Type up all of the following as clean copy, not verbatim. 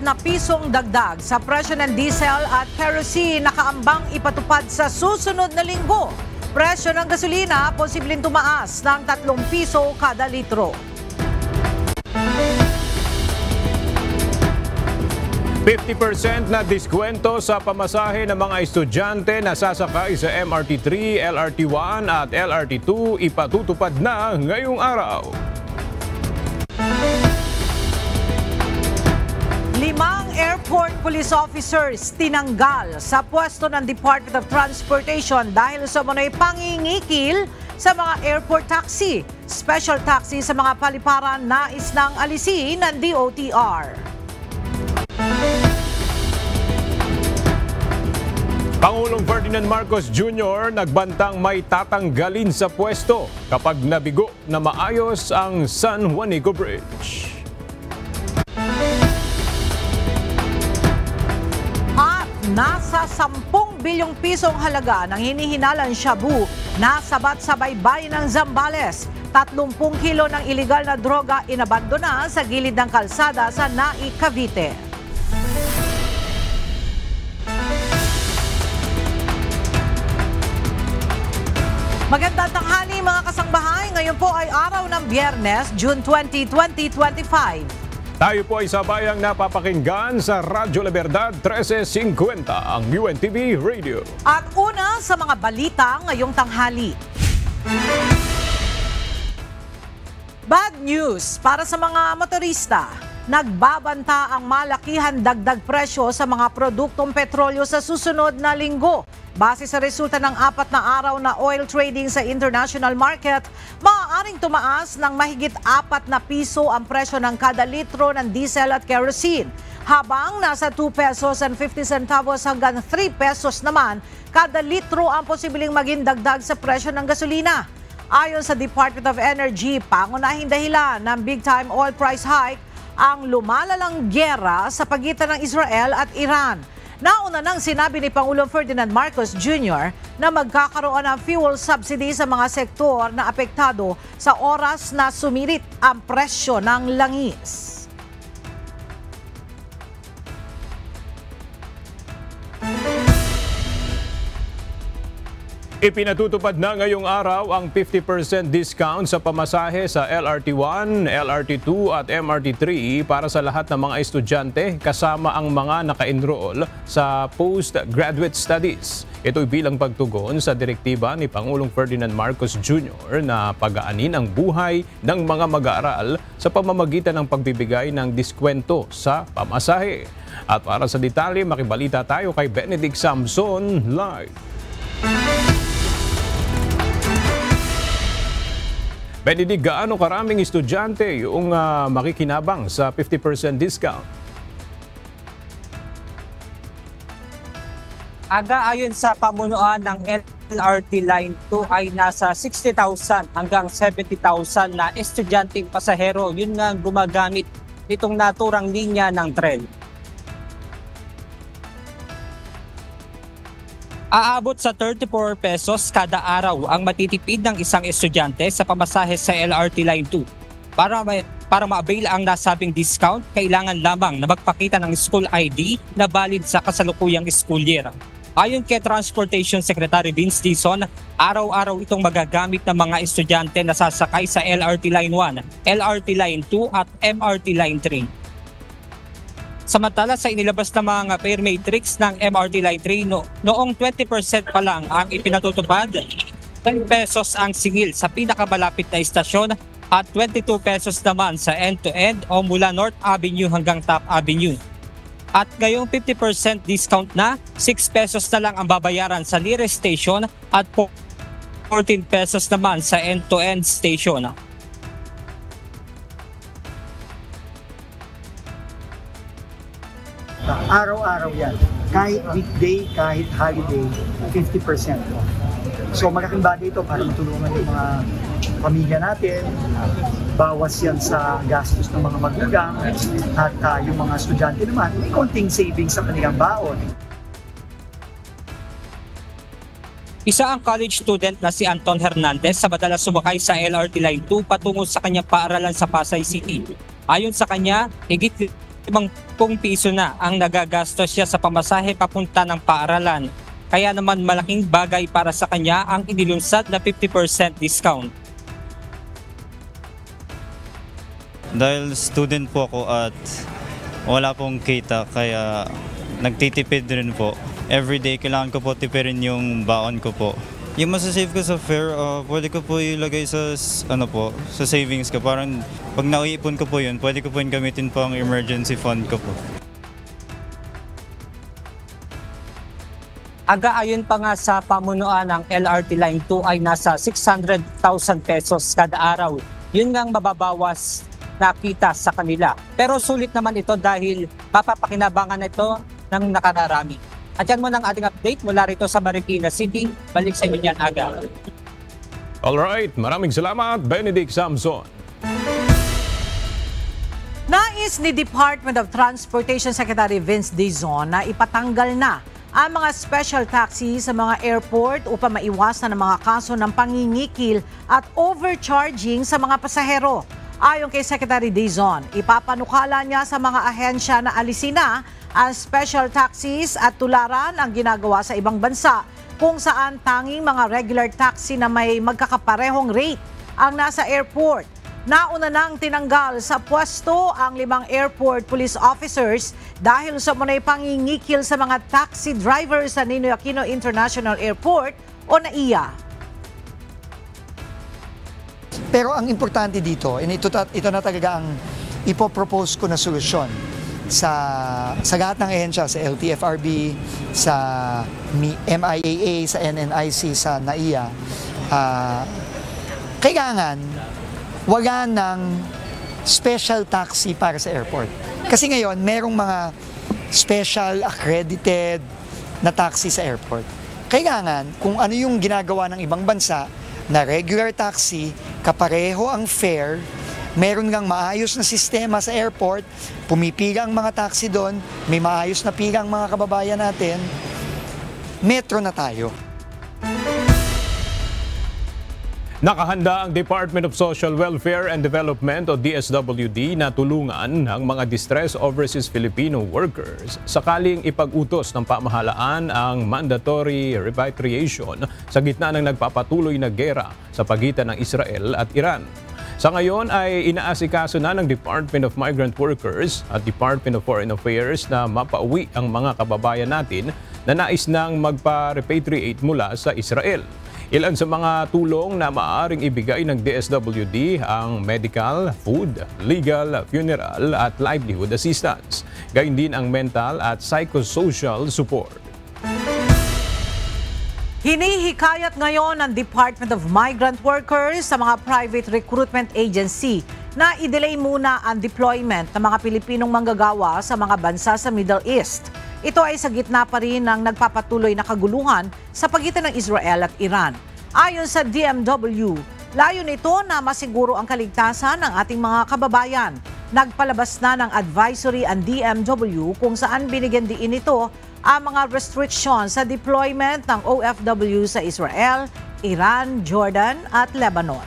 na pisong dagdag sa presyo ng diesel at kerosene nakaambang ipatupad sa susunod na linggo. Presyo ng gasolina posibleng tumaas ng 3 piso kada litro. 50% na diskwento sa pamasahe ng mga estudyante na sasakay sa MRT3, LRT1 at LRT2 ipatutupad na ngayong araw. 5 airport police officers tinanggal sa pwesto ng Department of Transportation dahil sa umano'y pangingikil sa mga airport taxi, special taxi sa mga paliparan nais ng alisin ng DOTR. Pangulong Ferdinand Marcos Jr. nagbantang may tatanggalin sa pwesto kapag nabigo na maayos ang San Juanico Bridge. At nasa 10 bilyong pisong halaga ng hinihinalang shabu na sabat sa baybayin ng Zambales. 30 kilo ng iligal na droga inabandona sa gilid ng kalsada sa Nai, Cavite. Magandang tanghali mga kasangbahay. Ngayon po ay araw ng Biyernes, June 20, 2025. Tayo po ay sabayang napapakinggan sa Radyo La Verdad 1350, ang UNTV Radio. At una sa mga balita ngayong tanghali. Bad news para sa mga motorista. Nagbabanta ang malakihan dagdag presyo sa mga produktong petrolyo sa susunod na linggo. Base sa resulta ng 4 na araw na oil trading sa international market, maaaring tumaas ng mahigit 4 na piso ang presyo ng kada litro ng diesel at kerosene. Habang nasa 2 pesos and 50 centavos hanggang 3 pesos naman, kada litro ang posibleng maging dagdag sa presyo ng gasolina. Ayon sa Department of Energy, pangunahing dahilan ng big-time oil price hike ang lumalalang gyera sa pagitan ng Israel at Iran. Nauna nang sinabi ni Pangulong Ferdinand Marcos Jr. na magkakaroon ng fuel subsidy sa mga sektor na apektado sa oras na sumirit ang presyo ng langis. Ipinatutupad na ngayong araw ang 50% discount sa pamasahe sa LRT1, LRT2 at MRT3 para sa lahat ng mga estudyante kasama ang mga naka-enroll sa postgraduate studies. Ito'y bilang pagtugon sa direktiba ni Pangulong Ferdinand Marcos Jr. na pag-aanin ang buhay ng mga mag-aaral sa pamamagitan ng pagbibigay ng diskwento sa pamasahe. At para sa detalye, makibalita tayo kay Benedict Samson live. Benedict, gaano karaming estudyante yung makikinabang sa 50% discount? Ayon sa pamunuan ng LRT Line 2 ay nasa 60,000 hanggang 70,000 na estudyanteng pasahero. Yun nga gumagamit itong naturang linya ng tren. Aabot sa 34 pesos kada araw ang matitipid ng isang estudyante sa pamasahe sa LRT Line 2. Para ma-avail ang nasabing discount, kailangan lamang na magpakita ng school ID na valid sa kasalukuyang school year. Ayon kay Transportation Secretary Vince Dizon, araw-araw itong magagamit ng mga estudyante na sasakay sa LRT Line 1, LRT Line 2 at MRT Line 3. Samantala sa inilabas na mga fare matrix ng MRT Line 3 noong 20% pa lang ang ipinatutupad, 10 pesos ang singil sa pinakamalapit na istasyon at 22 pesos naman sa end-to-end o mula North Avenue hanggang Top Avenue. At ngayong 50% discount na, 6 pesos na lang ang babayaran sa nearest station at 14 pesos naman sa end-to-end station. Araw-araw yan. Kahit weekday, kahit holiday, 50% off. So malaking bagay ito para matulungan yung mga pamilya natin. Bawas yan sa gastos ng mga magulang at yung mga estudyante naman, may konting savings sa kanilang baon. Isa ang college student na si Anton Hernandez sa madalas sumakay sa LRT Line 2 patungo sa kanyang paaralan sa Pasay City. Ayon sa kanya, higit piso na ang nagagastos siya sa pamasahe papunta ng paaralan. Kaya naman malaking bagay para sa kanya ang inilunsad na 50% discount. Dahil student po ako at wala pong kita kaya nagtitipid rin po. Everyday kailangan ko po tipirin yung baon ko po. Yung masasave ko sa fare, pwede ko po ilagay sa sa savings ko. Parang pag nauipon ko po yun, pwede ko po yung gamitin po ang emergency fund ko po. Ayon pa nga sa pamunuan ng LRT Line 2 ay nasa 600,000 pesos kada araw. Yun nga ang mababawas na kita sa kanila. Pero sulit naman ito dahil mapapakinabangan ito ng nakararami. At yan mo ng ating update mula rito sa Marikina City. Balik sa inyo yan, Aga. Alright, maraming salamat, Benedict Samson. Nais ni Department of Transportation Secretary Vince Dizon na ipatanggal na ang mga special taxi sa mga airport upang maiwasan ang mga kaso ng pangingikil at overcharging sa mga pasahero. Ayon kay Secretary Dizon, ipapanukala niya sa mga ahensya na alisin na ang special taxis at tularan ang ginagawa sa ibang bansa kung saan tanging mga regular taxi na may magkakaparehong rate ang nasa airport. Nauna nang tinanggal sa pwesto ang 5 airport police officers dahil sa munay pangingikil sa mga taxi drivers sa Ninoy Aquino International Airport o NAIA. Pero ang importante dito, ito na talaga ang ipopropose ko na solusyon sa lahat ng ahensya, sa LTFRB, sa MIAA, sa NNIC, sa NAIA. Kailangan wala ng special taxi para sa airport. Kasi ngayon, merong mga special accredited na taxi sa airport. Kailangan, kung ano yung ginagawa ng ibang bansa, na regular taxi, kapareho ang fare, meron lang maayos na sistema sa airport, pumipila ang mga taxi doon, may maayos na pila ang mga kababayan natin, metro na tayo. Nakahanda ang Department of Social Welfare and Development o DSWD na tulungan ang mga distressed overseas Filipino workers sakaling ipag-utos ng pamahalaan ang mandatory repatriation sa gitna ng nagpapatuloy na gera sa pagitan ng Israel at Iran. Sa ngayon ay inaasikaso na ng Department of Migrant Workers at Department of Foreign Affairs na mapauwi ang mga kababayan natin na nais nang magpa-repatriate mula sa Israel. Ilan sa mga tulong na maaaring ibigay ng DSWD ang medical, food, legal, funeral at livelihood assistance. Gayun din ang mental at psychosocial support. Hinihikayat ngayon ng Department of Migrant Workers sa mga private recruitment agency na i-delay muna ang deployment ng mga Pilipinong manggagawa sa mga bansa sa Middle East. Ito ay sa gitna pa rin ng nagpapatuloy na kaguluhan sa pagitan ng Israel at Iran. Ayon sa DMW, layo nito na masiguro ang kaligtasan ng ating mga kababayan. Nagpalabas na ng advisory ang DMW kung saan binigyan diin ito ang mga restrictions sa deployment ng OFW sa Israel, Iran, Jordan at Lebanon.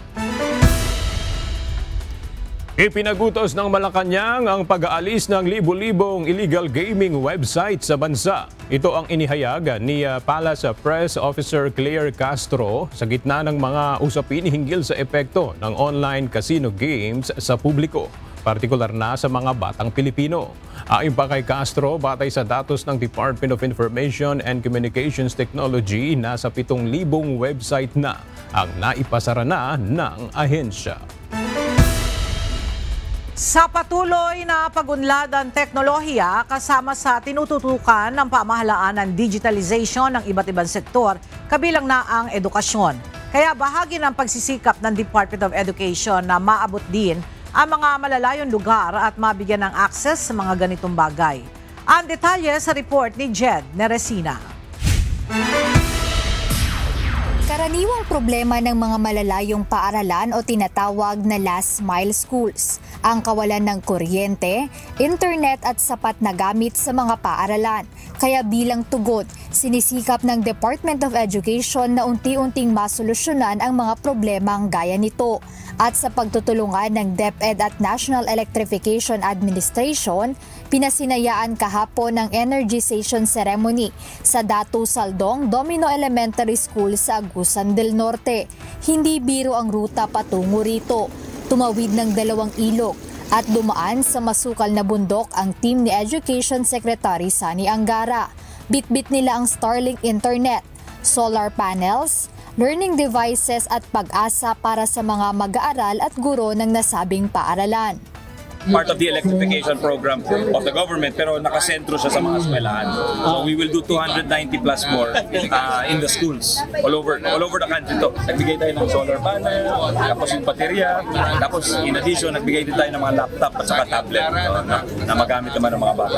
Ipinagutos ng Malacanang ang pag-aalis ng libo-libong illegal gaming website sa bansa. Ito ang inihayag ni Palace Press Officer Claire Castro sa gitna ng mga usapin hinggil sa epekto ng online casino games sa publiko, partikular na sa mga batang Pilipino. Ayon pa kay Castro, batay sa datos ng Department of Information and Communications Technology, nasa 7,000 website na ang naipasara na ng ahensya. Sa patuloy na pag-unlad ng teknolohiya kasama sa tinututukan ng pamahalaan ng digitalization ng iba't ibang sektor, kabilang na ang edukasyon. Kaya bahagi ng pagsisikap ng Department of Education na maabot din ang mga malalayong lugar at mabigyan ng access sa mga ganitong bagay. Ang detalye sa report ni Jed Neresina. Karaniwang problema ng mga malalayong paaralan o tinatawag na last mile schools, ang kawalan ng kuryente, internet at sapat na gamit sa mga paaralan. Kaya bilang tugon, sinisikap ng Department of Education na unti-unting masolusyonan ang mga problemang gaya nito. At sa pagtutulungan ng DepEd at National Electrification Administration, pinasinayaan kahapon ng energization ceremony sa Datu Saldong Domino Elementary School sa Agusan del Norte. Hindi biro ang ruta patungo rito. Tumawid ng 2 ilog at dumaan sa masukal na bundok ang team ni Education Secretary Sani Angara. Bitbit nila ang Starlink Internet, solar panels, learning devices at pag-asa para sa mga mag-aaral at guro ng nasabing paaralan. Part of the electrification program of the government, pero nakasentro siya sa mga eskwelahan. So we will do 290 plus more in the schools all over the country. Nagbigay tayo ng solar panel, tapos yung baterya, tapos in addition nagbigay din tayo ng mga laptop at saka tablet na magamit naman ng mga bata.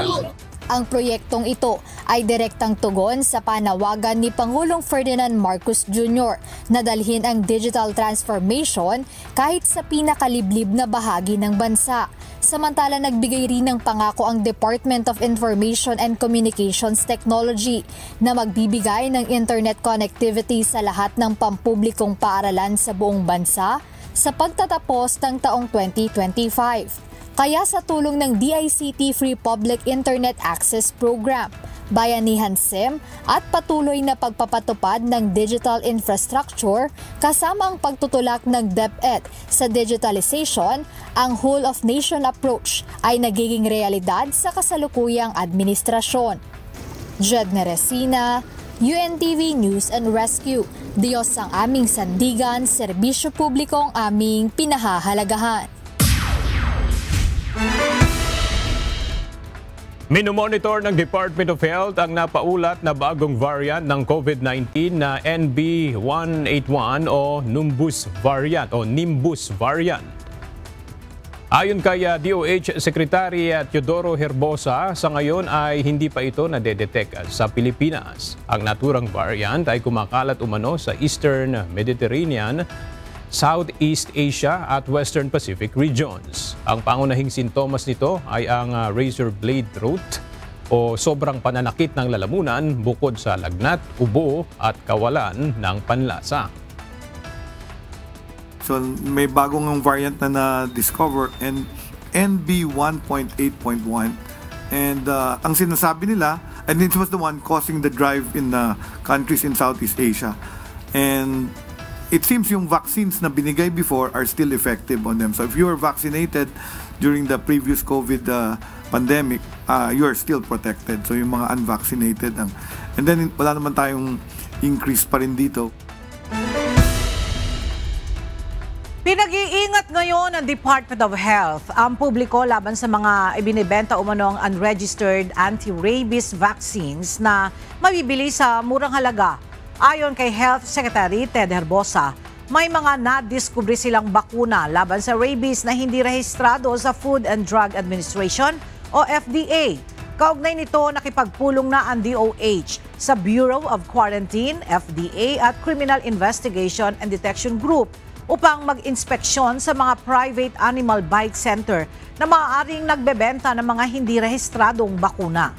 Ang proyektong ito ay direktang tugon sa panawagan ni Pangulong Ferdinand Marcos Jr. na dalhin ang digital transformation kahit sa pinakaliblib na bahagi ng bansa. Samantala nagbigay rin ng pangako ang Department of Information and Communications Technology na magbibigay ng internet connectivity sa lahat ng pampublikong paaralan sa buong bansa sa pagtatapos ng taong 2025. Kaya sa tulong ng DICT Free Public Internet Access Program, Bayanihan SIM at patuloy na pagpapatupad ng digital infrastructure kasama ang pagtutulak ng DepEd sa digitalization, ang whole of nation approach ay nagiging realidad sa kasalukuyang administrasyon. Jed Neresina, UNTV News and Rescue. Diyos ang aming sandigan, serbisyo publiko ang aming pinahahalagahan. Minomonitor ng Department of Health ang napaulat na bagong variant ng COVID-19 na NB181 o Nimbus variant. Ayon kay DOH Secretary Teodoro Herbosa, sa ngayon ay hindi pa ito nadedetect sa Pilipinas. Ang naturang variant ay kumakalat umano sa Eastern Mediterranean, Southeast Asia at Western Pacific regions. Ang pangunahing sintomas nito ay ang razor blade throat o sobrang pananakit ng lalamunan bukod sa lagnat, ubo at kawalan ng panlasa. So may bagong variant na na-discover and NB1.8.1 and ang sinasabi nila, and it was the one causing the drive in the countries in Southeast Asia, and it seems yung vaccines na binigay before are still effective on them. So if you were vaccinated during the previous COVID pandemic, you are still protected. So yung mga unvaccinated and then wala naman tayong increase pa rin dito. Pinag-iingat ngayon ng Department of Health ang publiko laban sa mga ibinibenta umanong unregistered anti-rabies vaccines na mabibili sa murang halaga. Ayon kay Health Secretary Ted Herbosa, may mga nadiskubre silang bakuna laban sa rabies na hindi rehistrado sa Food and Drug Administration o FDA. Kaugnay nito, nakipagpulong na ang DOH sa Bureau of Quarantine, FDA at Criminal Investigation and Detection Group upang mag-inspeksyon sa mga private animal bite center na maaaring nagbebenta ng mga hindi rehistradong bakuna.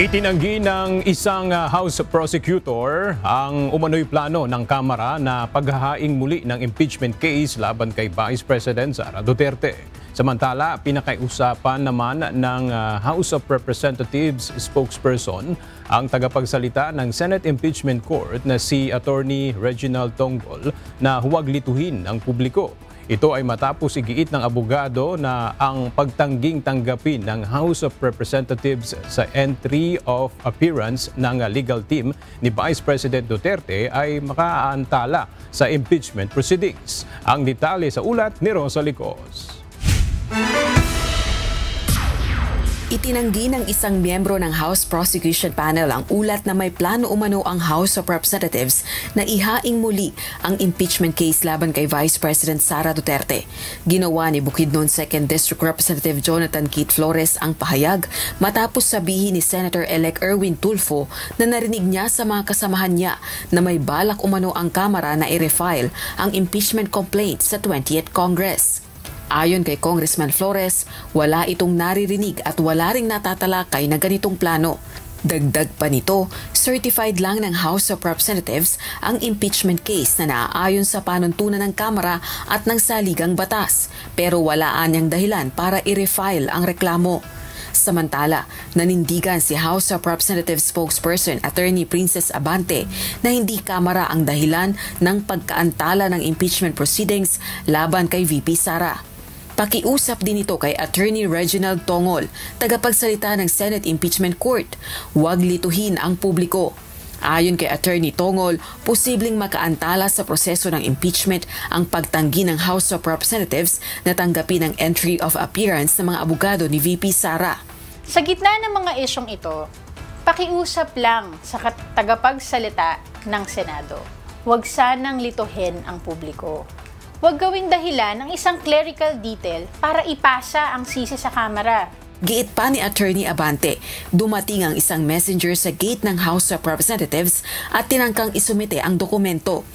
Itinanggi ng isang House Prosecutor ang umano'y plano ng Kamara na paghahaing muli ng impeachment case laban kay Vice President Sara Duterte. Samantala, pinakaiusapan naman ng House of Representatives spokesperson ang tagapagsalita ng Senate Impeachment Court na si Attorney Reginald Tonggol na huwag lituhin ang publiko. Ito ay matapos igiit ng abogado na ang pagtangging tanggapin ng House of Representatives sa entry of appearance ng legal team ni Vice President Duterte ay makaantala sa impeachment proceedings. Ang detalye sa ulat ni Rosa Licos. Itinanggi ng isang miyembro ng House Prosecution Panel ang ulat na may plano umano ang House of Representatives na ihaing muli ang impeachment case laban kay Vice President Sara Duterte. Ginawa ni Bukidnon 2nd District Representative Jonathan Keith Flores ang pahayag matapos sabihin ni Senator-elect Erwin Tulfo na narinig niya sa mga kasamahan niya na may balak umano ang Kamara na i-refile ang impeachment complaint sa 20th Congress. Ayon kay Congressman Flores, wala itong naririnig at wala ring natatalakay na ganitong plano. Dagdag pa nito, certified lang ng House of Representatives ang impeachment case na naaayon sa panuntunan ng Kamara at ng saligang batas, pero wala anyang dahilan para i-refile ang reklamo. Samantala, nanindigan si House of Representatives spokesperson Attorney Princess Abante na hindi Kamara ang dahilan ng pagkaantala ng impeachment proceedings laban kay VP Sara. Pakiusap din ito kay Attorney Reginald Tongol, tagapagsalita ng Senate Impeachment Court. Huwag lituhin ang publiko. Ayon kay Attorney Tongol, posibleng makaantala sa proseso ng impeachment ang pagtanggi ng House of Representatives na tanggapin ang entry of appearance ng mga abogado ni VP Sara. Sa gitna ng mga isyong ito, pakiusap lang sa tagapagsalita ng Senado. Huwag sanang lituhin ang publiko. Huwag gawing dahilan ang isang clerical detail para ipasa ang sisi sa Kamara. Giit pa ni Attorney Abante, dumating ang isang messenger sa gate ng House of Representatives at tinangkang isumite ang dokumento.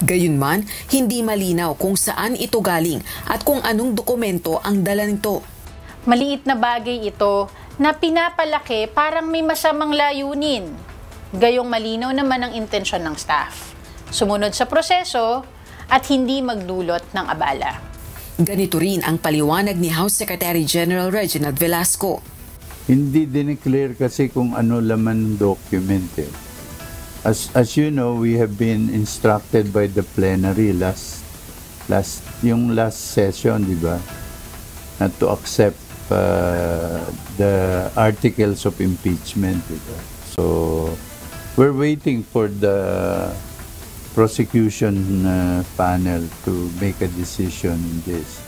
Gayunman, hindi malinaw kung saan ito galing at kung anong dokumento ang dala nito. Maliit na bagay ito na pinapalaki parang may masamang layunin. Gayong malinaw naman ang intensyon ng staff. Sumunod sa proseso at hindi magdulot ng abala. Ganito rin ang paliwanag ni House Secretary General Reginald Velasco. Hindi dineclare kasi kung ano laman ng document. As you know, we have been instructed by the plenary last session, di ba? Not to accept the articles of impeachment. Diba? So, we're waiting for the prosecution panel to make a decision in this.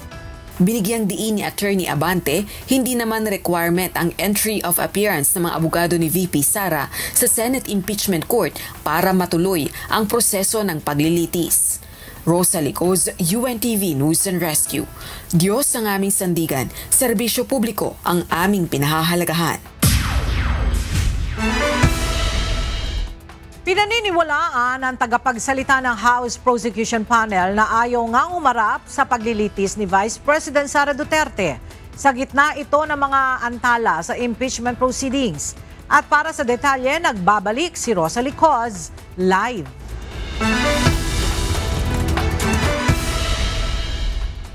Binigyang diin ni Attorney Abante, hindi naman requirement ang entry of appearance ng mga abogado ni VP Sara sa Senate Impeachment Court para matuloy ang proseso ng paglilitis. Rosa Licoz, UNTV News and Rescue. Diyos ang aming sandigan, serbisyo publiko ang aming pinahahalagahan. Pinaniniwalaan ang tagapagsalita ng House Prosecution Panel na ayaw ngang umarap sa paglilitis ni Vice President Sara Duterte sa gitna ito ng mga antala sa impeachment proceedings. At para sa detalye, nagbabalik si Rosa Licoz live.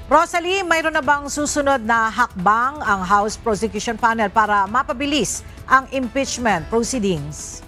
Rosalie, mayroon na bang susunod na hakbang ang House Prosecution Panel para mapabilis ang impeachment proceedings?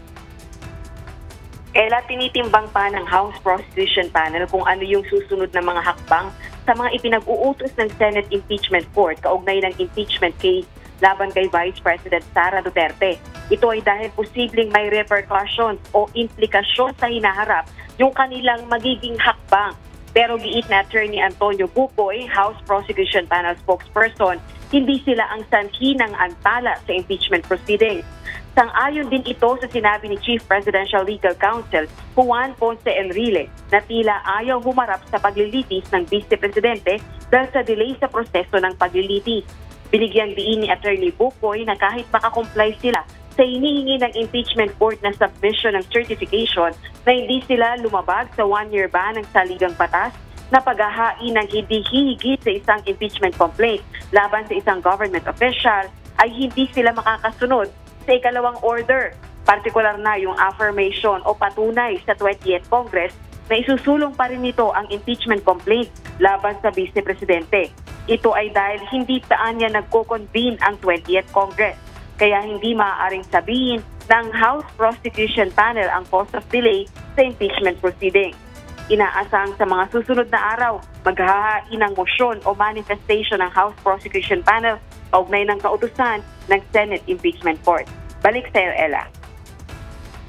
Tinitimbang pa ng House Prosecution Panel kung ano yung susunod na mga hakbang sa mga ipinag-uutos ng Senate Impeachment Court kaugnay ng impeachment case laban kay Vice President Sara Duterte. Ito ay dahil posibleng may repercussions o implikasyon sa hinaharap yung kanilang magiging hakbang. Pero giit na Attorney Antonio Bucoy, House Prosecution Panel spokesperson, hindi sila ang sanhi ng antala sa impeachment proceedings. Sang-ayon din ito sa sinabi ni Chief Presidential Legal Counsel Juan Ponce Enrile na tila ayaw humarap sa paglilitis ng Vice Presidente dahil sa delay sa proseso ng paglilitis. Binigyang diin ni Attorney Bucoy na kahit makakomply sila sa hinihingi ng impeachment court na submission ng certification na hindi sila lumabag sa 1-year ban ng saligang batas na paghahain ng hindi hihigit sa isang impeachment complaint laban sa isang government official ay hindi sila makakasunod sa ikalawang order, partikular na yung affirmation o patunay sa 20th Congress na isusulong pa rin nito ang impeachment complaint laban sa Vice Presidente. Ito ay dahil hindi saan niya nagko-convene ang 20th Congress, kaya hindi maaaring sabihin ng House Prosecution Panel ang cause of delay sa impeachment proceeding. Inaasang sa mga susunod na araw, maghahain ng motion o manifestation ng House Prosecution Panel kaugnay ng kautusan ng Senate Impeachment Court. Balik sa iyo, Ella.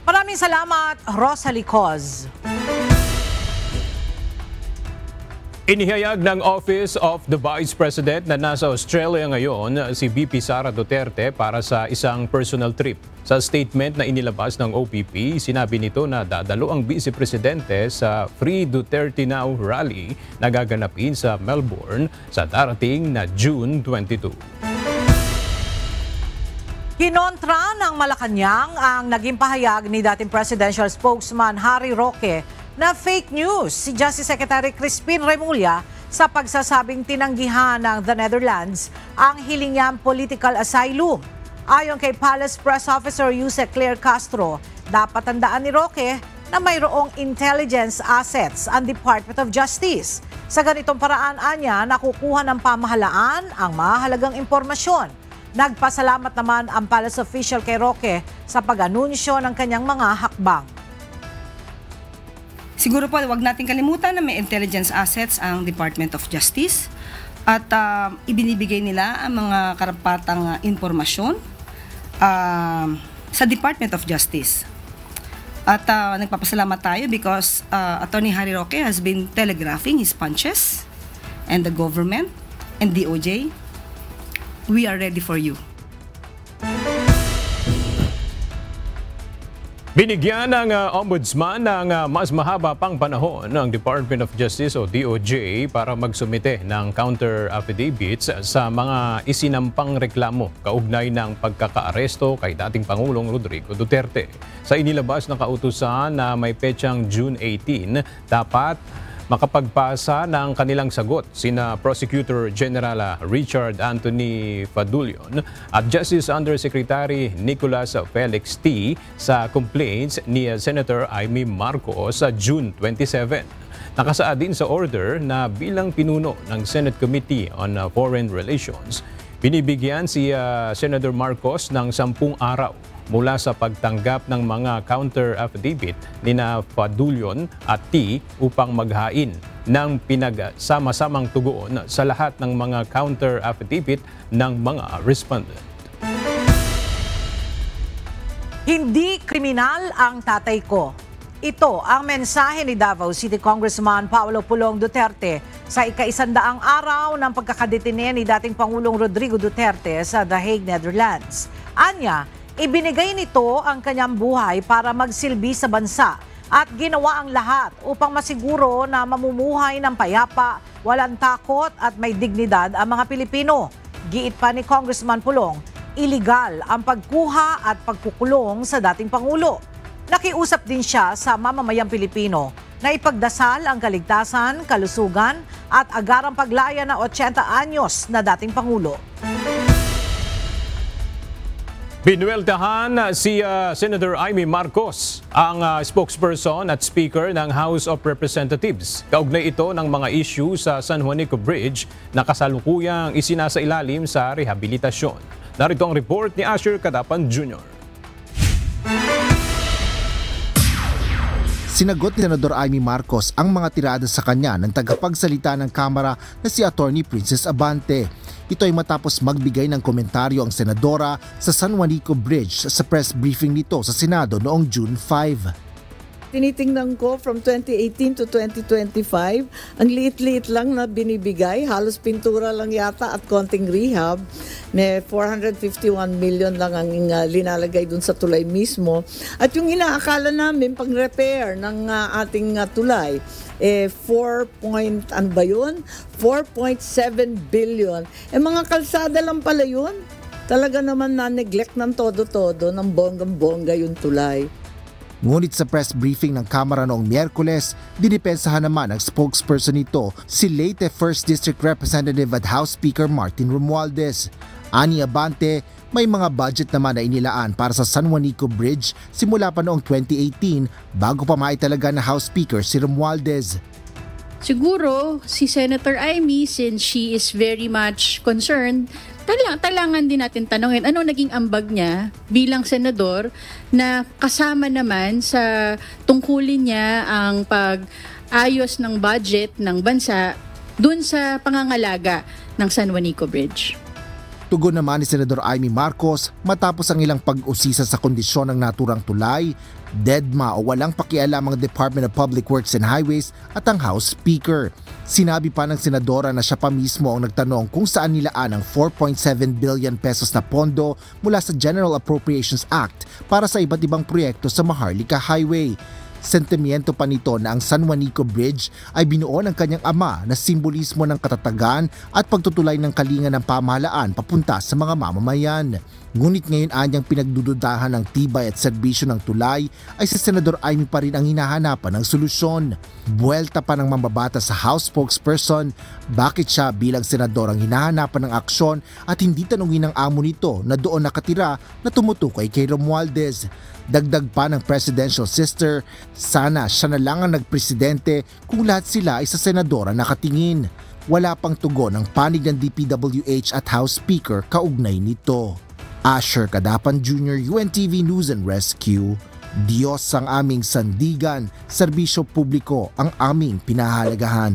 Maraming salamat, Rosa Licoz. Inihayag ng Office of the Vice President na nasa Australia ngayon si VP Sara Duterte para sa isang personal trip. Sa statement na inilabas ng OPP, sinabi nito na dadalo ang Vice Presidente sa Free Duterte Now rally na gaganapin sa Melbourne sa darating na June 22. Kinontra ng Malacanang ang naging pahayag ni dating presidential spokesman Harry Roque na fake news si Justice Secretary Crispin Remulla sa pagsasabing tinanggihan ng the Netherlands ang hiling niyang political asylum. Ayon kay Palace Press Officer Yusek Claire Castro, dapat tandaan ni Roque na mayroong intelligence assets ang Department of Justice. Sa ganitong paraan anya, nakukuha ng pamahalaan ang mahalagang impormasyon. Nagpasalamat naman ang Palace official kay Roque sa pag-anunsyo ng kanyang mga hakbang. Siguro po, huwag natin kalimutan na may intelligence assets ang Department of Justice at ibinibigay nila ang mga karapatang impormasyon sa Department of Justice. At nagpapasalamat tayo because Attorney Harry Roque has been telegraphing his punches and the government and DOJ. We are ready for you. Binigyan ng Ombudsman ng mas mahaba pang panahon ng Department of Justice o DOJ para magsumite ng counter affidavits sa mga isinampang reklamo kaugnay ng pagkakaaresto kay dating Pangulong Rodrigo Duterte. Sa inilabas na kautusan na may petsang June 18, dapat makapagpasa ng kanilang sagot sina Prosecutor General Richard Anthony Fadulion at Justice Undersecretary Nicolas Felix T. sa complaints ni Senator Amy Marcos sa June 27. Nakasaad din sa order na bilang pinuno ng Senate Committee on Foreign Relations, binibigyan si Senator Marcos ng 10 araw mula sa pagtanggap ng mga counter affidavit ni Fadulion at T upang maghain ng pinagsama-samang tugon sa lahat ng mga counter affidavit ng mga respondent. Hindi kriminal ang tatay ko. Ito ang mensahe ni Davao City Congressman Paulo Pulong Duterte sa ika-100 araw ng pagkakadetine ni dating Pangulong Rodrigo Duterte sa The Hague, Netherlands. Anya, ibinigay nito ang kanyang buhay para magsilbi sa bansa at ginawa ang lahat upang masiguro na mamumuhay ng payapa, walang takot at may dignidad ang mga Pilipino. Giit pa ni Congressman Pulong, iligal ang pagkuha at pagkukulong sa dating Pangulo. Nakiusap din siya sa mamamayang Pilipino na ipagdasal ang kaligtasan, kalusugan at agarang paglaya na 80 anyos na dating Pangulo. Binueltahan si Senator Amy Marcos, ang spokesperson at speaker ng House of Representatives. Kaugnay ito ng mga issue sa San Juanico Bridge na kasalukuyang isinasailalim sa rehabilitasyon. Narito ang report ni Asher Cadapan Jr. Sinagot ni Senador Amy Marcos ang mga tirada sa kanya ng tagapagsalita ng Kamara na si Attorney Princess Abante. Ito ay matapos magbigay ng komentaryo ang senadora sa San Juanico Bridge sa press briefing nito sa Senado noong June 5. Tinitingnan ko from 2018 to 2025, ang liit-liit lang na binibigay, halos pintura lang yata at konting rehab, may 451 million lang ang linalagay dun sa tulay mismo. At yung inaakala namin pang-repair ng ating tulay, 4.7 billion. Mga kalsada lang pala yun. Talaga naman na-neglect ng todo-todo ng bonggang-bongga yung tulay. Ngunit sa press briefing ng Kamara noong Miyerkules, dinipensahan naman ng spokesperson nito si Leyte 1st District Representative at House Speaker Martin Romualdez. Ani Abante, may mga budget naman na inilaan para sa San Juanico Bridge simula pa noong 2018 bago pa maitalaga na House Speaker si Romualdez. Siguro si Senator Amy, since she is very much concerned, talangan din natin tanongin ano naging ambag niya bilang senador na kasama naman sa tungkulin niya ang pag-ayos ng budget ng bansa dun sa pangangalaga ng San Juanico Bridge. Tugon naman ni Senador Amy Marcos matapos ang ilang pag-usisa sa kondisyon ng naturang tulay, DEDMA o walang pakialam ang Department of Public Works and Highways at ang House Speaker. Sinabi pa ng senadora na siya pa mismo ang nagtanong kung saan nilaan ang 4.7 billion pesos na pondo mula sa General Appropriations Act para sa iba't ibang proyekto sa Maharlika Highway. Sentimiento pa nito na ang San Juanico Bridge ay binuo ng kanyang ama na simbolismo ng katatagan at pagtutulay ng kalinga ng pamahalaan papunta sa mga mamamayan. Ngunit ngayon anyang pinagdududahan ng tibay at serbisyo ng tulay ay si Senador Amy pa rin ang hinahanapan ng solusyon. Buwelta pa ng mambabata sa House spokesperson bakit siya bilang senador ang hinahanapan ng aksyon at hindi tanungin ng amo nito na doon nakatira na tumutukoy kay Romualdez. Dagdag pa ng presidential sister, sana siya na lang ang nagpresidente kung lahat sila ay sa senadora nakatingin. Wala pang tugon ang panig ng DPWH at House Speaker kaugnay nito. Asher Cadapan Jr., UNTV News and Rescue. Diyos ang aming sandigan, serbisyo publiko ang aming pinahalagahan.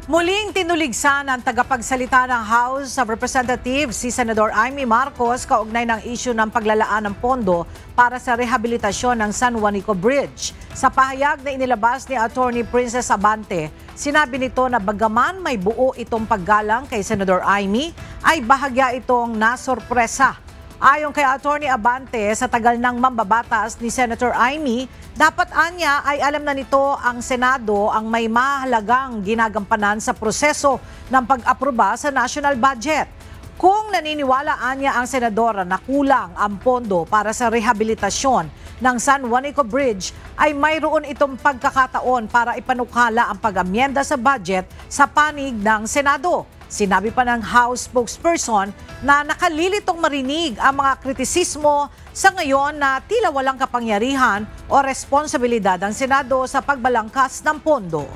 Muling tinuligsan ang tagapagsalita ng House of Representatives si Senador Amy Marcos kaugnay ng isyu ng paglalaan ng pondo para sa rehabilitasyon ng San Juanico Bridge. Sa pahayag na inilabas ni Attorney Princess Abante, sinabi nito na bagaman may buo itong paggalang kay Senador Amy, ay bahagya itong nasorpresa. Ayon kay Attorney Abante, sa tagal ng mambabatas ni Senator Amy, dapat anya ay alam na nito ang Senado ang may mahalagang ginagampanan sa proseso ng pag-aproba sa national budget. Kung naniniwala anya ang senadora na kulang ang pondo para sa rehabilitasyon ng San Juanico Bridge, ay mayroon itong pagkakataon para ipanukala ang pag-amyenda sa budget sa panig ng Senado. Sinabi pa ng House spokesperson na nakalilitong marinig ang mga kritisismo sa ngayon na tila walang kapangyarihan o responsibilidad ang Senado sa pagbalangkas ng pondo.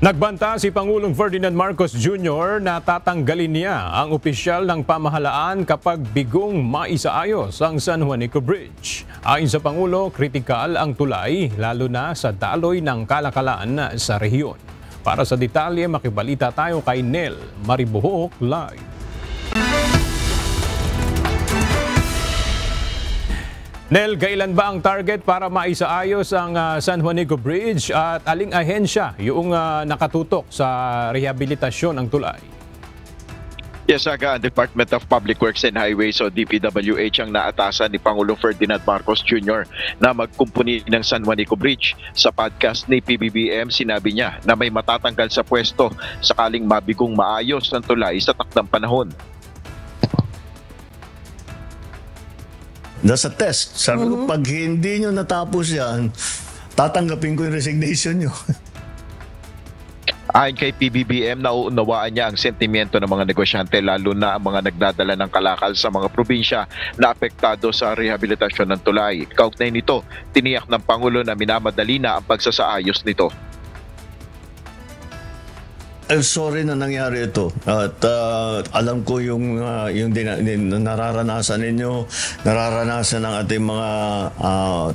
Nagbanta si Pangulong Ferdinand Marcos Jr. na tatanggalin niya ang opisyal ng pamahalaan kapag bigong maisaayos ang San Juanico Bridge. Ayon sa Pangulo, kritikal ang tulay lalo na sa daloy ng kalakalan sa rehiyon. Para sa detalye, makibalita tayo kay Nel Maribuhok live. Nel, kailan ba ang target para maisaayos ang San Juanico Bridge at aling ahensya yung nakatutok sa rehabilitasyon ng tulay? Yes, Aga, ang Department of Public Works and Highways o DPWH ang naatasan ni Pangulong Ferdinand Marcos Jr. na magkumpuni ng San Juanico Bridge. Sa podcast ni PBBM, sinabi niya na may matatanggal sa pwesto sakaling mabigong maayos ang tulay sa takdang panahon. Nasa test. Sabi ko, pag hindi nyo natapos yan, tatanggapin ko yung resignation nyo. Ayon kay PBBM, nauunawaan niya ang sentimiento ng mga negosyante lalo na ang mga nagdadala ng kalakal sa mga probinsya na apektado sa rehabilitasyon ng tulay. Kaugnay nito, tiniyak ng Pangulo na minamadali na ang pagsasaayos nito. I'm sorry na nangyari ito at alam ko yung nararanasan ninyo, nararanasan ng ating mga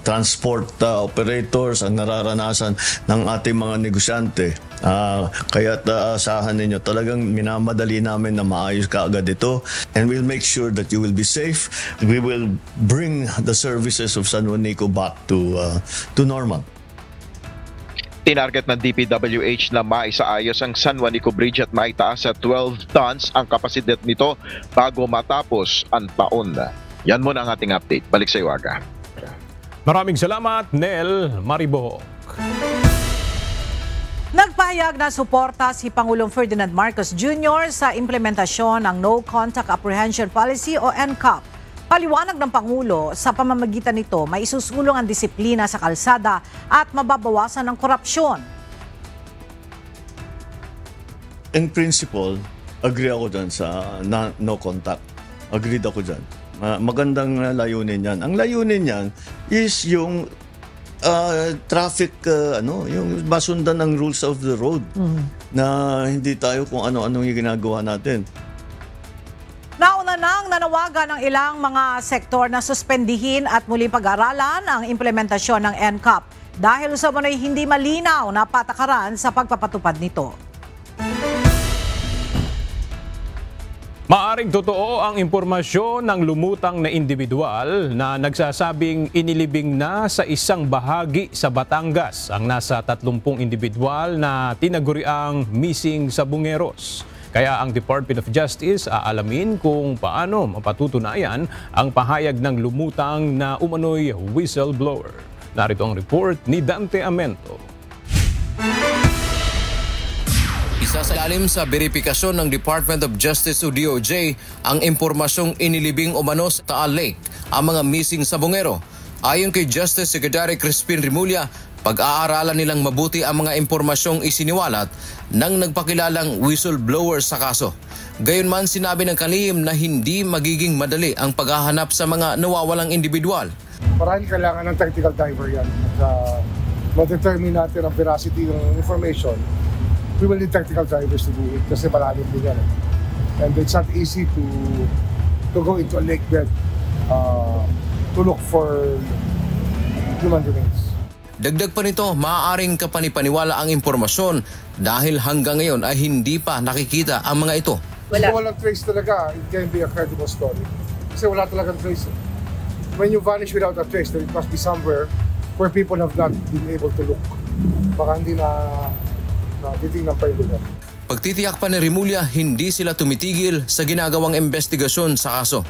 transport operators, ang nararanasan ng ating mga negosyante. Kaya asahan ninyo, talagang minamadali namin na maayos kaagad ito, and we'll make sure that you will be safe. We will bring the services of San Juanico back to normal. Tinarget ng DPWH na maisaayos ang San Juanico Bridge at maitaas sa 12 tons ang kapasidad nito bago matapos ang taon. Yan muna ang ating update. Balik sa iyo, Aga. Maraming salamat, Nel Maribuhok. Nagpahayag na suporta si Pangulong Ferdinand Marcos Jr. sa implementasyon ng No Contact Apprehension Policy o NCAP. Paliwanag ng Pangulo, sa pamamagitan nito may isusulong ang disiplina sa kalsada at mababawasan ang korupsyon. In principle, agree ako dyan sa no contact. Agreed ako dyan. Magandang layunin yan. Ang layunin yan is yung traffic, yung masundan ng rules of the road. Na hindi tayo kung ano-anong yung ginagawa natin. Nauna nang nanawagan ng ilang mga sektor na suspendihin at muling pag-aralan ang implementasyon ng NCAP dahil sa umano'y hindi malinaw na patakaran sa pagpapatupad nito. Maaring totoo ang impormasyon ng lumutang na individual na nagsasabing inilibing na sa isang bahagi sa Batangas ang nasa 30 individual na tinaguriang missing sa Bungeros. Kaya ang Department of Justice aalamin kung paano mapatutunayan ang pahayag ng lumutang na umano'y whistleblower. Narito ang report ni Dante Amento. Isa sa ilalim sa beripikasyon ng Department of Justice o DOJ ang impormasyong inilibing umano sa Taal Lake ang mga missing sabongero. Ayon kay Justice Secretary Crispin Remulla, pag-aaralan nilang mabuti ang mga impormasyong isiniwalat ng nagpakilalang whistleblower sa kaso. Gayunman sinabi ng kalihim na hindi magiging madali ang paghahanap sa mga nawawalang individual. Marahil kailangan ng technical diver yan. Ma-determine natin ang veracity ng information. We will need technical divers to do it kasi malalim din yan. And it's not easy to go into a lake bed to look for human remains. Dagdag pa nito, maaaring kapanipaniwala ang impormasyon dahil hanggang ngayon ay hindi pa nakikita ang mga ito. Kung walang trace talaga, it can be a credible story. Kasi wala talagang trace. When you vanish without a trace, then it must be somewhere where people have not been able to look. Baka hindi na titingnan pa yung lugar. Pagtitiyak pa ni Remulla, hindi sila tumitigil sa ginagawang investigasyon sa kaso.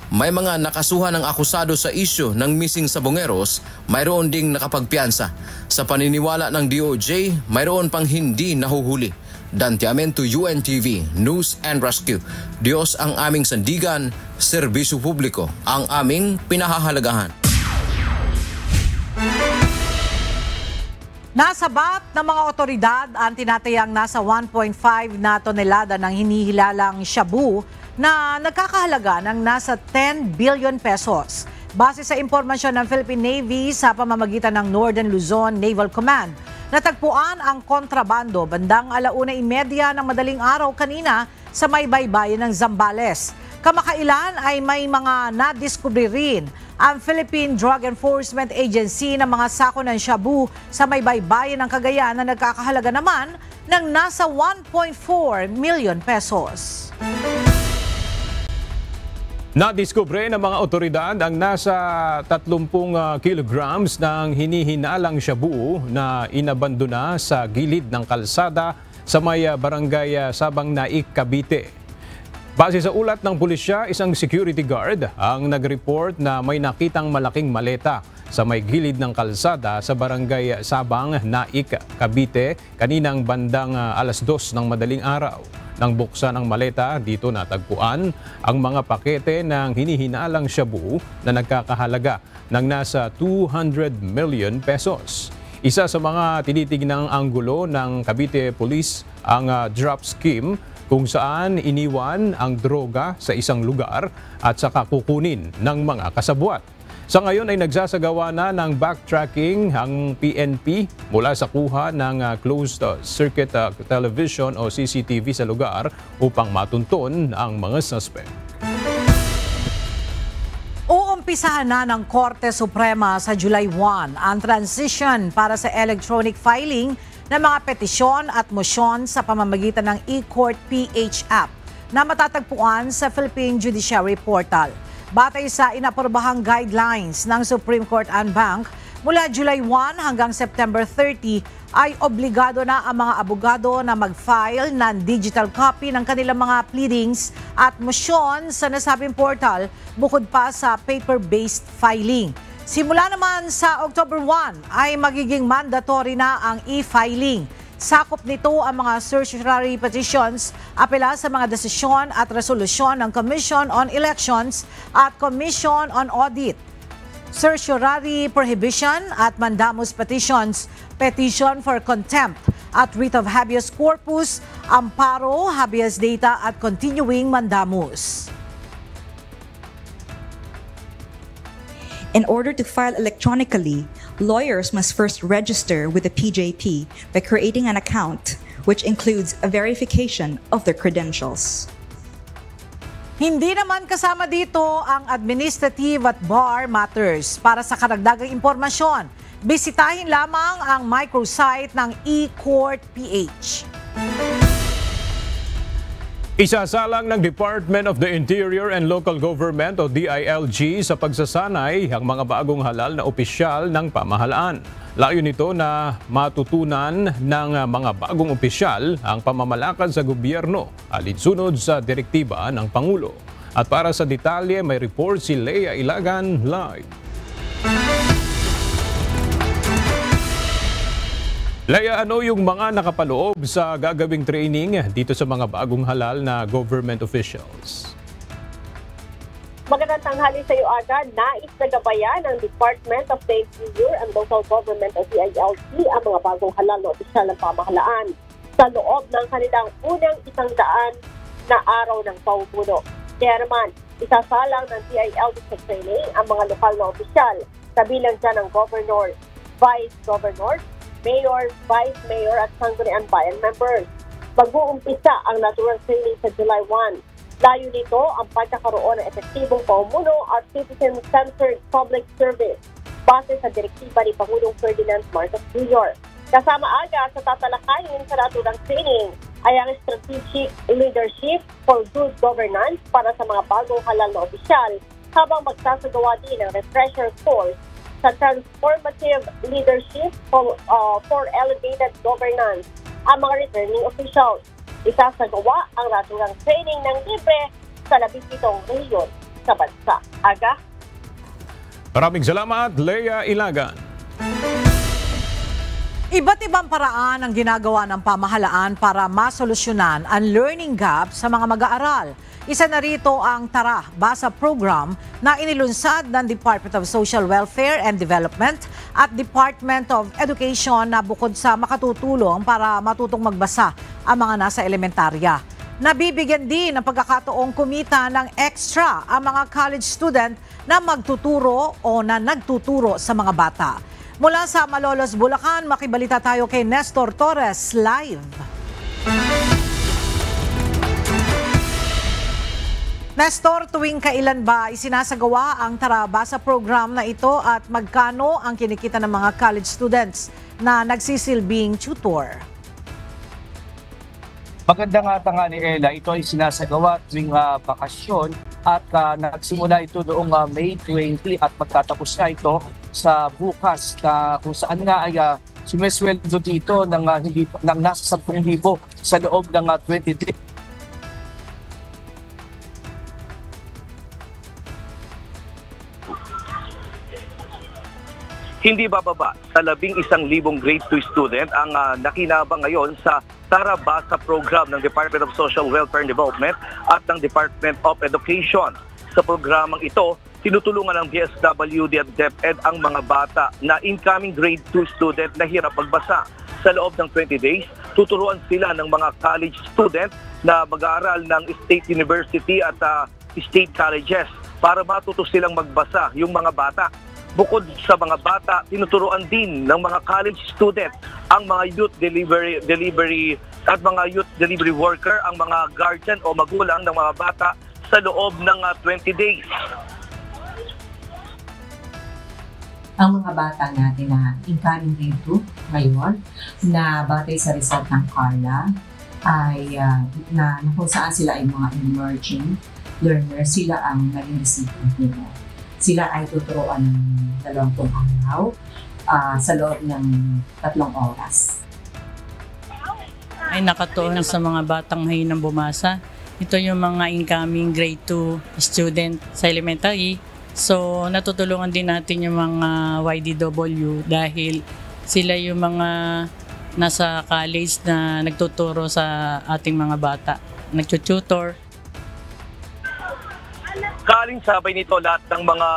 May mga nakasuhan ng akusado sa isyu ng missing sabongeros, mayroon ding nakapagpiansa. Sa paniniwala ng DOJ, mayroon pang hindi nahuhuli. Dante Amento, UNTV, News and Rescue. Diyos ang aming sandigan, serbisyo publiko ang aming pinahahalagahan. Nasabat ng mga otoridad ang tinatayang nasa 1.5 na tonelada ng hinihilalang shabu na nagkakahalaga ng nasa 10 billion pesos. Base sa impormasyon ng Philippine Navy sa pamamagitan ng Northern Luzon Naval Command, natagpuan ang kontrabando bandang 1:30 ng madaling araw kanina sa may baybayin ng Zambales. Kamakailan ay may mga nadiskubre rin ang Philippine Drug Enforcement Agency ng mga sako ng shabu sa may baybayin ng Cagayan na nagkakahalaga naman ng nasa 1.4 million pesos. Nadiskubre ng mga otoridad ang nasa 30 kilograms ng hinihinalang shabu na inabandona sa gilid ng kalsada sa may barangay Sabang Naik, Cavite. Base sa ulat ng pulisya, isang security guard ang nag-report na may nakitang malaking maleta sa may gilid ng kalsada sa barangay Sabang Naik, Cavite kaninang bandang 2:00 ng madaling araw. Nang buksan ang maleta, dito natagpuan ang mga pakete ng hinihinalang shabu na nagkakahalaga ng nasa 200 million pesos. Isa sa mga tinitignang anggulo ng Cavite Police ang drop scheme kung saan iniwan ang droga sa isang lugar at saka kukunin ng mga kasabwat. Sa ngayon ay nagsasagawa na ng backtracking ang PNP mula sa kuha ng closed circuit television o CCTV sa lugar upang matunton ang mga suspect. Uumpisahan na ng Korte Suprema sa July 1 ang transition para sa electronic filing ng mga petisyon at mosyon sa pamamagitan ng eCourt PH app na matatagpuan sa Philippine Judiciary Portal. Batay sa inaprobahang guidelines ng Supreme Court en banc, mula July 1 hanggang September 30 ay obligado na ang mga abogado na mag-file ng digital copy ng kanilang mga pleadings at mosyon sa nasabing portal bukod pa sa paper-based filing. Simula naman sa October 1 ay magiging mandatory na ang e-filing. Sakop nito ang mga certiorari petitions, apela sa mga desisyon at resolusyon ng Commission on Elections at Commission on Audit, certiorari prohibition at mandamus petitions, petition for contempt at writ of habeas corpus, amparo, habeas data at continuing mandamus. In order to file electronically, lawyers must first register with the PJP by creating an account, which includes a verification of their credentials. Hindi naman kasama dito ang administrative at bar matters. Para sa karagdagang impormasyon, bisitahin lamang ang microsite ng eCourt PH. Isasalang ng Department of the Interior and Local Government o DILG sa pagsasanay ang mga bagong halal na opisyal ng pamahalaan. Layo nito na matutunan ng mga bagong opisyal ang pamamalakad sa gobyerno alinsunod sa direktiba ng Pangulo. At para sa detalye, may report si Leia Ilagan live. Leia, ano yung mga nakapaloob sa gagawing training dito sa mga bagong halal na government officials? Magandang tanghali sa iyo agad. Nais na gabayan ng Department of the Interior and Local Government o DILG ang mga bagong halal na opisyal ng pamahalaan sa loob ng kanilang unang 100 na araw ng pamumuno. Kaya naman, isasalang ng DILG sa training ang mga lokal na opisyal, kabilang dyan ang governor, vice governor, mayor, vice mayor at sangguniang bayan members. Mag-uumpisa ang natural training sa July 1. Layo nito ang pagkakaroon ng epektibong pamumuno at citizen-centered public service base sa direktiba ni Pangulong Ferdinand Marcos Jr. Kasama aga sa tatalakayin sa naturang training ay ang strategic leadership for good governance para sa mga bagong halal na opisyal, habang magsasagawa din ng refresher course sa transformative leadership for elevated governance ang mga returning officials. Isasagawa ang naturang training ng libre sa 17 rehiyon sa bansa. Aga? Maraming salamat, Leia Ilagan. Iba't ibang paraan ang ginagawa ng pamahalaan para masolusyonan ang learning gap sa mga mag-aaral. Isa na rito ang Tara, Basa program na inilunsad ng Department of Social Welfare and Development at Department of Education na bukod sa makatutulong para matutong magbasa ang mga nasa elementarya. Nabibigyan din ng pagkakataong kumita ng extra ang mga college student na magtuturo o na nagtuturo sa mga bata. Mula sa Malolos, Bulacan, makibalita tayo kay Nestor Torres live. Nestor, tuwing kailan ba isinasagawa ang Tara, Basa program na ito at magkano ang kinikita ng mga college students na nagsisilbing tutor? Magandang tanghali, Ella. Ito ay sinasagawa tuwing bakasyon at nagsimula ito noong May 20 at magtatapos na ito sa bukas kung saan nga ay sumesweldo dito ng nasa 10,000 sa loob ng 20 days. Hindi bababa sa 11,000 grade 2 student ang nakinabang ngayon sa Tara, Basa program ng Department of Social Welfare and Development at ng Department of Education. Sa programang ito, tinutulungan ng DSWD at DepEd ang mga bata na incoming grade 2 student na hirap magbasa. Sa loob ng 20 days, tuturuan sila ng mga college student na mag-aaral ng state university at state colleges para matuto silang magbasa yung mga bata. Bukod sa mga bata, tinuturuan din ng mga college student ang mga youth delivery at mga youth delivery worker, ang mga guardian o magulang ng mga bata sa loob ng 20 days. Ang mga bata natin na incoming grade 2 ngayon, na batay sa result ng Carla, ay na kung saan sila ay mga emerging learners, sila ang naging recipient nila. Sila ay tuturuan ng 20 araw sa loob ng 3 oras. Ay nakatulong sa mga batang mahinang bumasa. Ito yung mga incoming grade 2 student sa elementary. So natutulungan din natin yung mga YDW dahil sila yung mga nasa college na nagtuturo sa ating mga bata, nagtututor. Kaling sabay nito lahat ng mga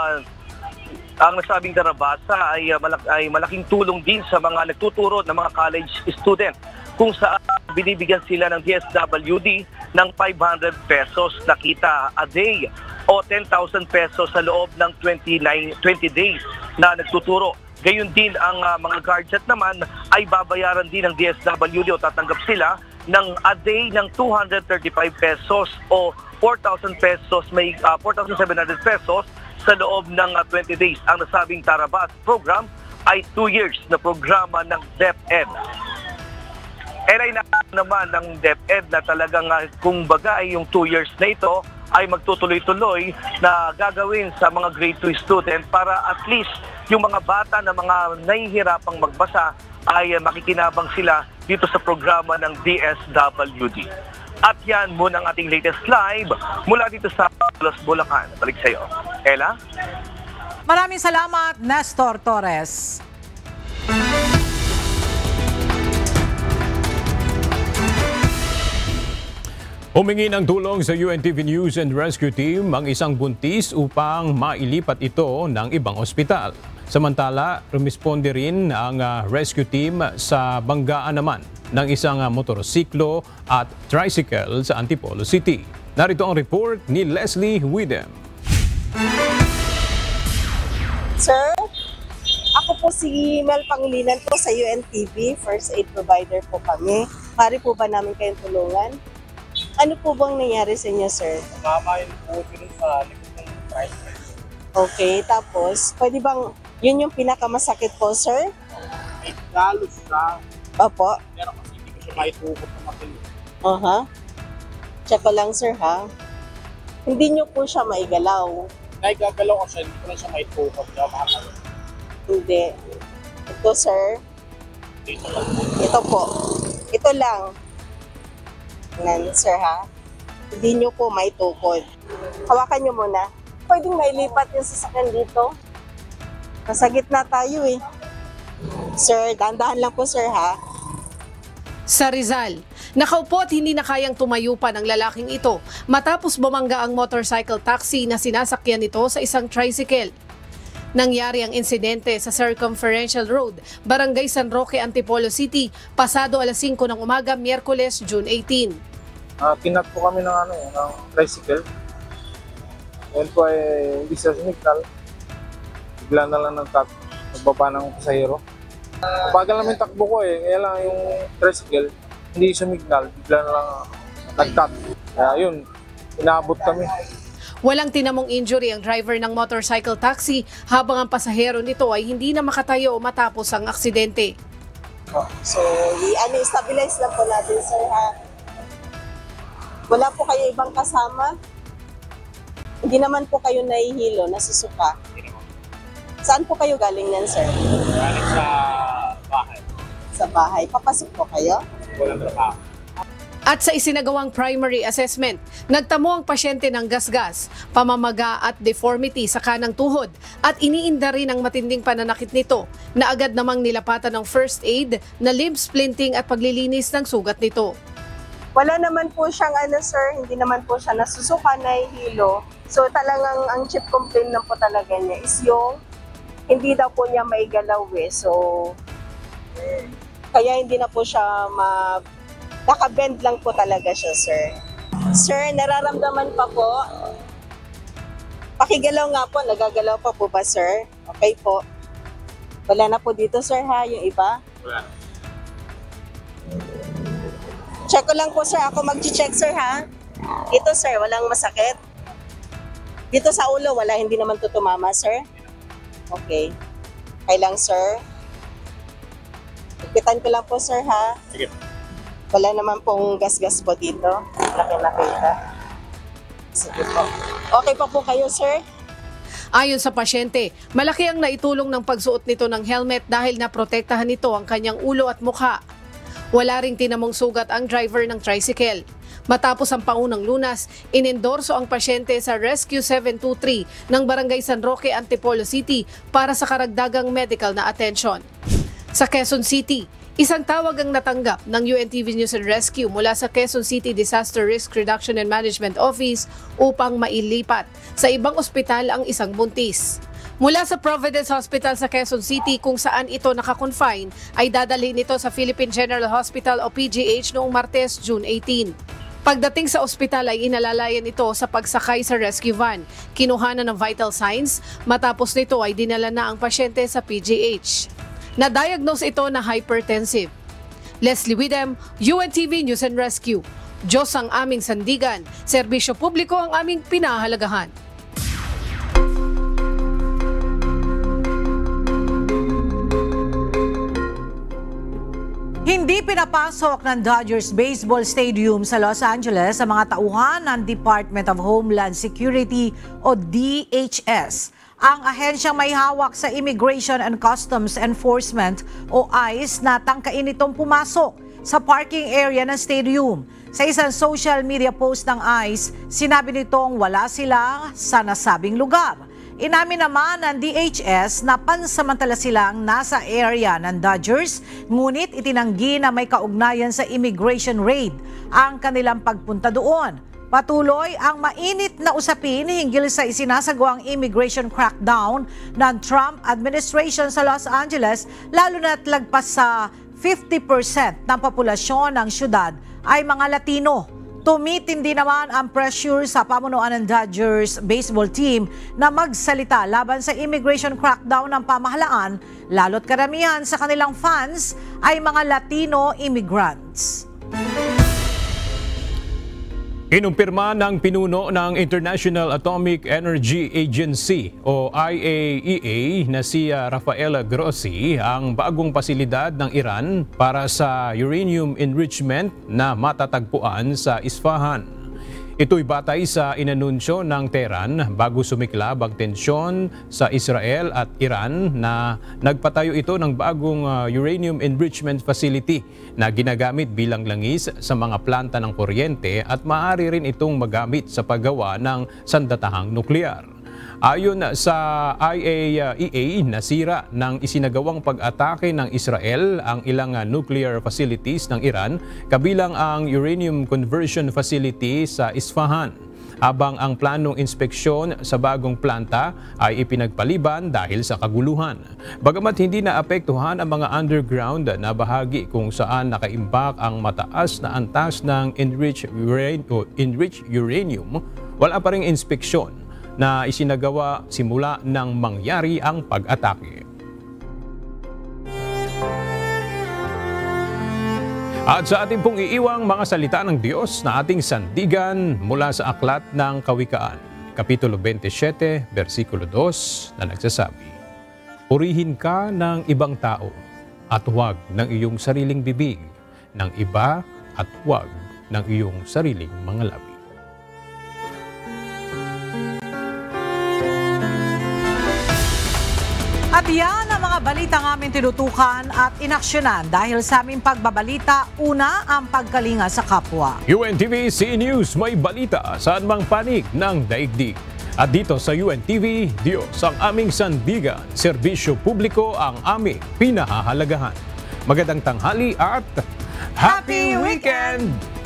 ang nasabing Tara, Basa ay malaking tulong din sa mga nagtuturo ng mga college student kung saan binibigyan sila ng DSWD ng 500 pesos na kita a day o 10,000 pesos sa loob ng 20 days na nagtuturo. Gayon din ang mga guardian naman ay babayaran din ng DSWD o tatanggap sila ng a day ng 235 pesos o 4,000 pesos, may 4,700 pesos sa loob ng 20 days. Ang nasabing Tara, Basa program ay 2 years na programa ng DepEd. Elay na naman ng DepEd na talagang kung baga ay yung 2 years na ito ay magtutuloy-tuloy na gagawin sa mga grade 2 student para at least yung mga bata na mga nahihirapang magbasa ay makikinabang sila dito sa programa ng DSWD. At yan muna ang ating latest live mula dito sa Los Bulacan. Balik sa iyo. Ella? Maraming salamat, Nestor Torres. Humingi ng tulong sa UNTV News and Rescue Team ang isang buntis upang mailipat ito ng ibang ospital. Samantala, rumisponde rin ang rescue team sa banggaan naman ng isang motorsiklo at tricycle sa Antipolo City. Narito ang report ni Leslie Widem. Sir, ako po si Mel Pangilinan po sa UNTV, first aid provider po kami. Pari po ba namin kayong tulungan? Ano po bang nangyari sa inyo, sir? Mama yung puti rin sa likod ng tricycle. Okay, tapos, pwede bang, yun yung pinakamasakit po, sir? May galos sa... Opo. Pero kasi hindi ko siya maitukot na matulog. Check ko lang, sir, ha? Hindi nyo po siya maigalaw. Naigagalaw ko siya, hindi ko lang siya maitukot. Hindi. Ito, sir. Ito po. Ito lang. Nan, sir, ha? Hindi nyo po maitukod. Hawakan nyo muna. Pwedeng mailipat yung sasakyan dito. Nasa gitna tayo eh. Sir, dahan-dahan lang po, sir, ha? Sa Rizal, nakaupo at hindi na kayang tumayo pa ng lalaking ito matapos bumangga ang motorcycle taxi na sinasakyan nito sa isang tricycle. Nangyari ang insidente sa Circumferential Road, Barangay San Roque, Antipolo City, pasado alas 5 ng umaga, Miyerkules, June 18. Kinat po kami ng tricycle. Yan po ay hindi siya signal. Bigla na lang nagbaba ng pasahero. Bagal namin takbo ko eh. Kaya lang yung tricycle, hindi signal. Bigla na lang nag-cut. Kaya yun, inaabot kami. Walang tinamong injury ang driver ng motorcycle taxi habang ang pasahero nito ay hindi na makatayo matapos ang aksidente. So, stabilize lang po natin, sir, ha? Wala po kayo ibang kasama? Hindi naman po kayo nahihilo, nasusuka? Saan po kayo galing yan, sir? Galing sa bahay. Sa bahay. Papasok po kayo? Walang trabaho. At sa isinagawang primary assessment, nagtamo ang pasyente ng gasgas, pamamaga at deformity sa kanang tuhod at iniinda rin ang matinding pananakit nito na agad namang nilapatan ng first aid na limb splinting at paglilinis ng sugat nito. Wala naman po siyang sir, hindi naman po siya nasusuka, nahihilo. So talagang ang chief complaint lang po talaga niya is yung hindi daw po niya maigalaw eh. So kaya hindi na po siya nakabend lang po talaga siya, sir. Sir, nararamdaman pa po? Pakigalaw nga po, nagagalaw pa po ba, sir? Okay po. Wala na po dito, sir, ha? Yung iba? Wala. Check ko lang po, sir. Ako mag-check, sir, ha? Dito, sir, walang masakit. Dito sa ulo, wala. Hindi naman to tumama, sir? Okay. Okay lang, sir. Ipitan ko lang po, sir, ha? Sige. Wala naman pong gas-gas po dito. Nakita. Sige po. Okay pa po kayo, sir? Ayon sa pasyente, malaki ang naitulong ng pagsuot nito ng helmet dahil naprotektahan nito ang kanyang ulo at mukha. Wala ring tinamong sugat ang driver ng tricycle. Matapos ang paunang lunas, inendorso ang pasyente sa Rescue 723 ng Barangay San Roque, Antipolo City para sa karagdagang medical na atensyon. Sa Quezon City, isang tawag ang natanggap ng UNTV News and Rescue mula sa Quezon City Disaster Risk Reduction and Management Office upang mailipat sa ibang ospital ang isang buntis. Mula sa Providence Hospital sa Quezon City kung saan ito nakakonfine ay dadalhin ito sa Philippine General Hospital o PGH noong Martes, June 18. Pagdating sa ospital ay inalalayan ito sa pagsakay sa rescue van, kinuhanan ng vital signs, matapos nito ay dinala na ang pasyente sa PGH. Na-diagnose ito na hypertensive. Leslie Widem, UNTV News and Rescue. Diyos ang aming sandigan, serbisyo publiko ang aming pinahahalagahan. Hindi pinapasok ng Dodgers Baseball Stadium sa Los Angeles sa mga tauhan ng Department of Homeland Security o DHS. Ang ahensyang may hawak sa Immigration and Customs Enforcement o ICE na tangkain itong pumasok sa parking area ng stadium. Sa isang social media post ng ICE, sinabi nitong wala sila sa nasabing lugar. Inamin naman ng DHS na pansamantala silang nasa area ng Dodgers, ngunit itinanggi na may kaugnayan sa immigration raid ang kanilang pagpunta doon. Patuloy ang mainit na usapin hinggil sa isinasagawang immigration crackdown ng Trump administration sa Los Angeles, lalo na't lagpas sa 50% ng populasyon ng syudad ay mga Latino. Tumitindi naman ang pressure sa pamunuan ng Dodgers baseball team na magsalita laban sa immigration crackdown ng pamahalaan, lalo't karamihan sa kanilang fans ay mga Latino immigrants. Inumpirma ng pinuno ng International Atomic Energy Agency o IAEA na si Rafael Grossi ang bagong pasilidad ng Iran para sa uranium enrichment na matatagpuan sa Isfahan. Ito'y batay sa inanunsyo ng Tehran bago sumiklab ang tensyon sa Israel at Iran na nagpatayo ito ng bagong uranium enrichment facility na ginagamit bilang langis sa mga planta ng kuryente at maaari rin itong magamit sa paggawa ng sandatahang nuklear. Ayon sa IAEA, nasira ng isinagawang pag-atake ng Israel ang ilang nuclear facilities ng Iran, kabilang ang uranium conversion facility sa Isfahan, habang ang planong inspeksyon sa bagong planta ay ipinagpaliban dahil sa kaguluhan. Bagamat hindi naapektuhan ang mga underground na bahagi kung saan nakaimbak ang mataas na antas ng enriched uranium, wala pa ring inspeksyon na isinagawa simula nang mangyari ang pag-atake. At sa ating pong iiwang mga salita ng Diyos na ating sandigan mula sa Aklat ng Kawikaan, Kapitulo 27, versikulo 2 na nagsasabi, "Purihin ka ng ibang tao at huwag ng iyong sariling bibig, ng iba at huwag ng iyong sariling mga labi." At yan ang mga balitang aming tinutukan at inaksyonan dahil sa aming pagbabalita, una ang pagkalinga sa kapwa. UNTV C News, may balita saan mang panig ng daigdig. At dito sa UNTV, Diyos ang aming sandigan, serbisyo publiko ang aming pinahahalagahan. Magandang tanghali at Happy Weekend!